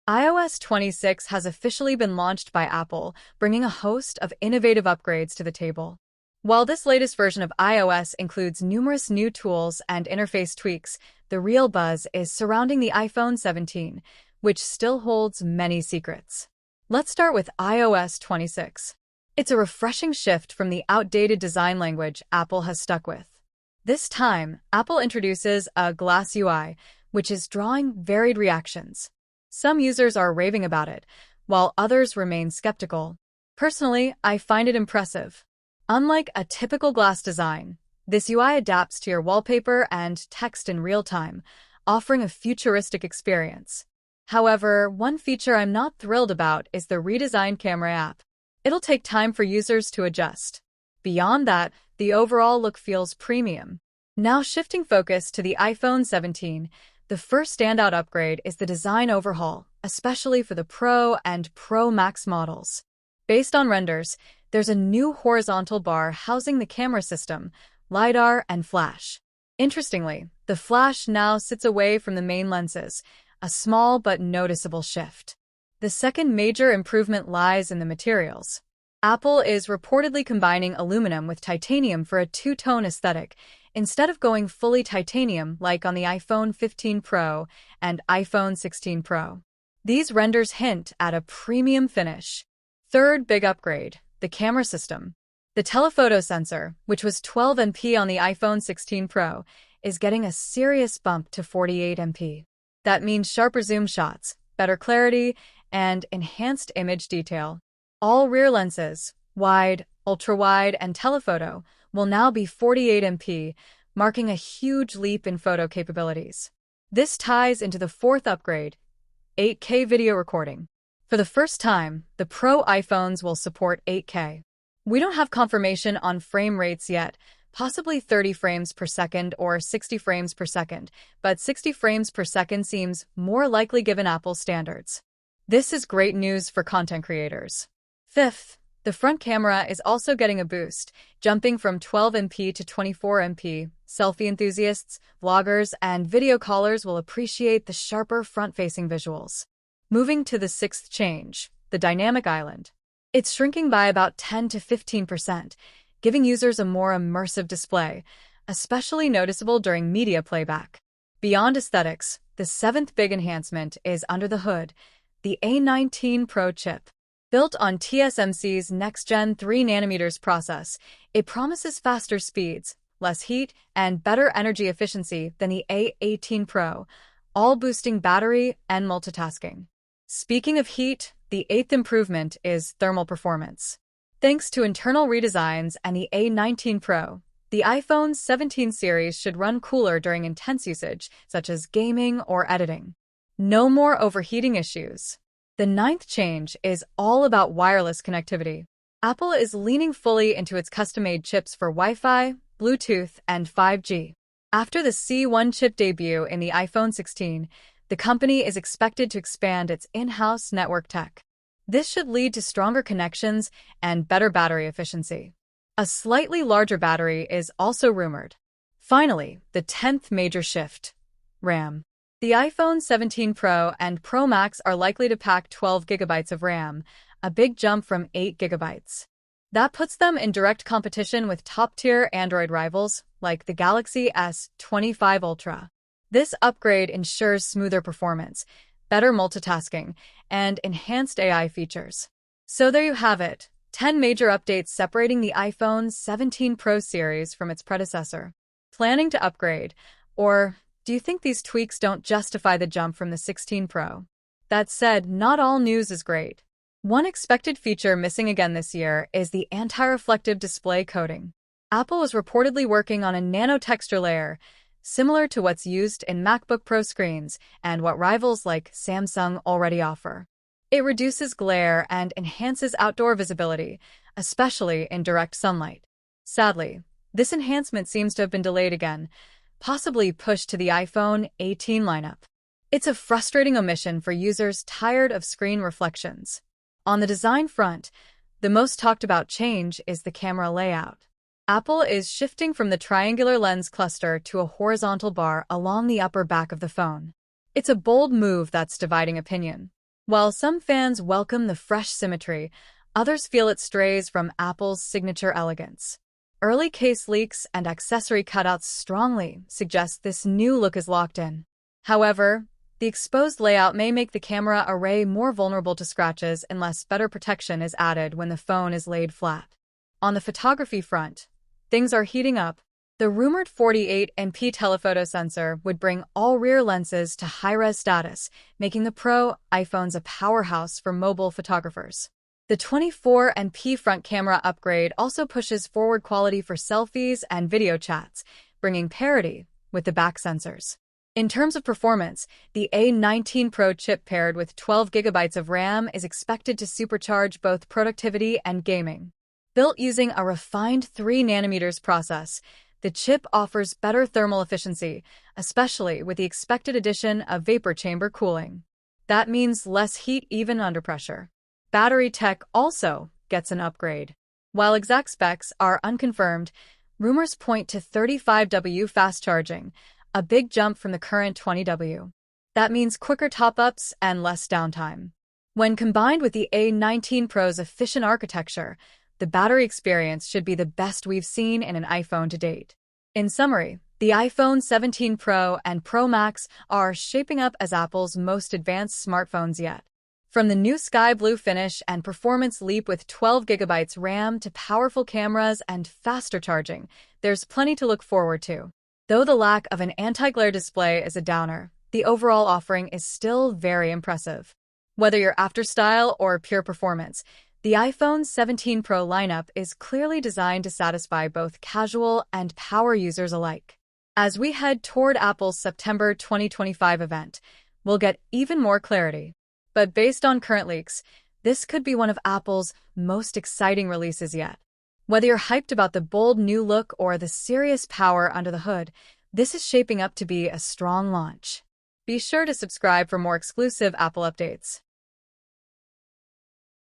iOS 26 has officially been launched by Apple, bringing a host of innovative upgrades to the table. While this latest version of iOS includes numerous new tools and interface tweaks, the real buzz is surrounding the iPhone 17, which still holds many secrets. Let's start with iOS 26. It's a refreshing shift from the outdated design language Apple has stuck with. This time, Apple introduces a glass UI, which is drawing varied reactions. Some users are raving about it, while others remain skeptical. Personally, I find it impressive. Unlike a typical glass design, this UI adapts to your wallpaper and text in real time, offering a futuristic experience. However, one feature I'm not thrilled about is the redesigned camera app. It'll take time for users to adjust. Beyond that, the overall look feels premium. Now shifting focus to the iPhone 17, the first standout upgrade is the design overhaul, especially for the Pro and Pro Max models. Based on renders, there's a new horizontal bar housing the camera system, LiDAR, and flash. Interestingly, the flash now sits away from the main lenses, a small but noticeable shift. The second major improvement lies in the materials. Apple is reportedly combining aluminum with titanium for a two-tone aesthetic, instead of going fully titanium like on the iPhone 15 Pro and iPhone 16 Pro. These renders hint at a premium finish. Third big upgrade, the camera system. The telephoto sensor, which was 12 MP on the iPhone 16 Pro, is getting a serious bump to 48 MP. That means sharper zoom shots, better clarity, and enhanced image detail. All rear lenses, wide, ultra-wide, and telephoto, will now be 48 MP, marking a huge leap in photo capabilities. This ties into the fourth upgrade, 8K video recording. For the first time, the Pro iPhones will support 8K. We don't have confirmation on frame rates yet, possibly 30 frames per second or 60 frames per second, but 60 frames per second seems more likely given Apple's standards. This is great news for content creators. Fifth, the front camera is also getting a boost, jumping from 12 MP to 24 MP. Selfie enthusiasts, vloggers, and video callers will appreciate the sharper front-facing visuals. Moving to the sixth change, the dynamic island. It's shrinking by about 10 to 15%, giving users a more immersive display, especially noticeable during media playback. Beyond aesthetics, the seventh big enhancement is under the hood, the A19 Pro chip. Built on TSMC's next-gen 3nm process, it promises faster speeds, less heat, and better energy efficiency than the A18 Pro, all boosting battery and multitasking. Speaking of heat, the eighth improvement is thermal performance. Thanks to internal redesigns and the A19 Pro, the iPhone 17 series should run cooler during intense usage, such as gaming or editing. No more overheating issues. The ninth change is all about wireless connectivity. Apple is leaning fully into its custom-made chips for Wi-Fi, Bluetooth, and 5G. After the C1 chip debut in the iPhone 16, the company is expected to expand its in-house network tech. This should lead to stronger connections and better battery efficiency. A slightly larger battery is also rumored. Finally, the 10th major shift, RAM. The iPhone 17 Pro and Pro Max are likely to pack 12 GB of RAM, a big jump from 8 GB. That puts them in direct competition with top-tier Android rivals like the Galaxy S25 Ultra. This upgrade ensures smoother performance, better multitasking, and enhanced AI features. So there you have it, 10 major updates separating the iPhone 17 Pro series from its predecessor. Planning to upgrade, or do you think these tweaks don't justify the jump from the 16 Pro? That said, not all news is great. One expected feature missing again this year is the anti-reflective display coating. Apple was reportedly working on a nano texture layer, similar to what's used in MacBook Pro screens and what rivals like Samsung already offer. It reduces glare and enhances outdoor visibility, especially in direct sunlight. Sadly, this enhancement seems to have been delayed again, possibly pushed to the iPhone 18 lineup. It's a frustrating omission for users tired of screen reflections. On the design front, the most talked about change is the camera layout. Apple is shifting from the triangular lens cluster to a horizontal bar along the upper back of the phone. It's a bold move that's dividing opinion. While some fans welcome the fresh symmetry, others feel it strays from Apple's signature elegance. Early case leaks and accessory cutouts strongly suggest this new look is locked in. However, the exposed layout may make the camera array more vulnerable to scratches unless better protection is added when the phone is laid flat. On the photography front, things are heating up. The rumored 48MP telephoto sensor would bring all rear lenses to high-res status, making the Pro iPhones a powerhouse for mobile photographers. The 24MP front camera upgrade also pushes forward quality for selfies and video chats, bringing parity with the back sensors. In terms of performance, the A19 Pro chip paired with 12 GB of RAM is expected to supercharge both productivity and gaming. Built using a refined 3nm process, the chip offers better thermal efficiency, especially with the expected addition of vapor chamber cooling. That means less heat even under pressure. Battery tech also gets an upgrade. While exact specs are unconfirmed, rumors point to 35W fast charging, a big jump from the current 20W. That means quicker top-ups and less downtime. When combined with the A19 Pro's efficient architecture, the battery experience should be the best we've seen in an iPhone to date. In summary, the iPhone 17 Pro and Pro Max are shaping up as Apple's most advanced smartphones yet. From the new sky blue finish and performance leap with 12 GB RAM to powerful cameras and faster charging, there's plenty to look forward to. Though the lack of an anti-glare display is a downer, the overall offering is still very impressive. Whether you're after style or pure performance, the iPhone 17 Pro lineup is clearly designed to satisfy both casual and power users alike. As we head toward Apple's September 2025 event, we'll get even more clarity. But based on current leaks, this could be one of Apple's most exciting releases yet. Whether you're hyped about the bold new look or the serious power under the hood, this is shaping up to be a strong launch. Be sure to subscribe for more exclusive Apple updates.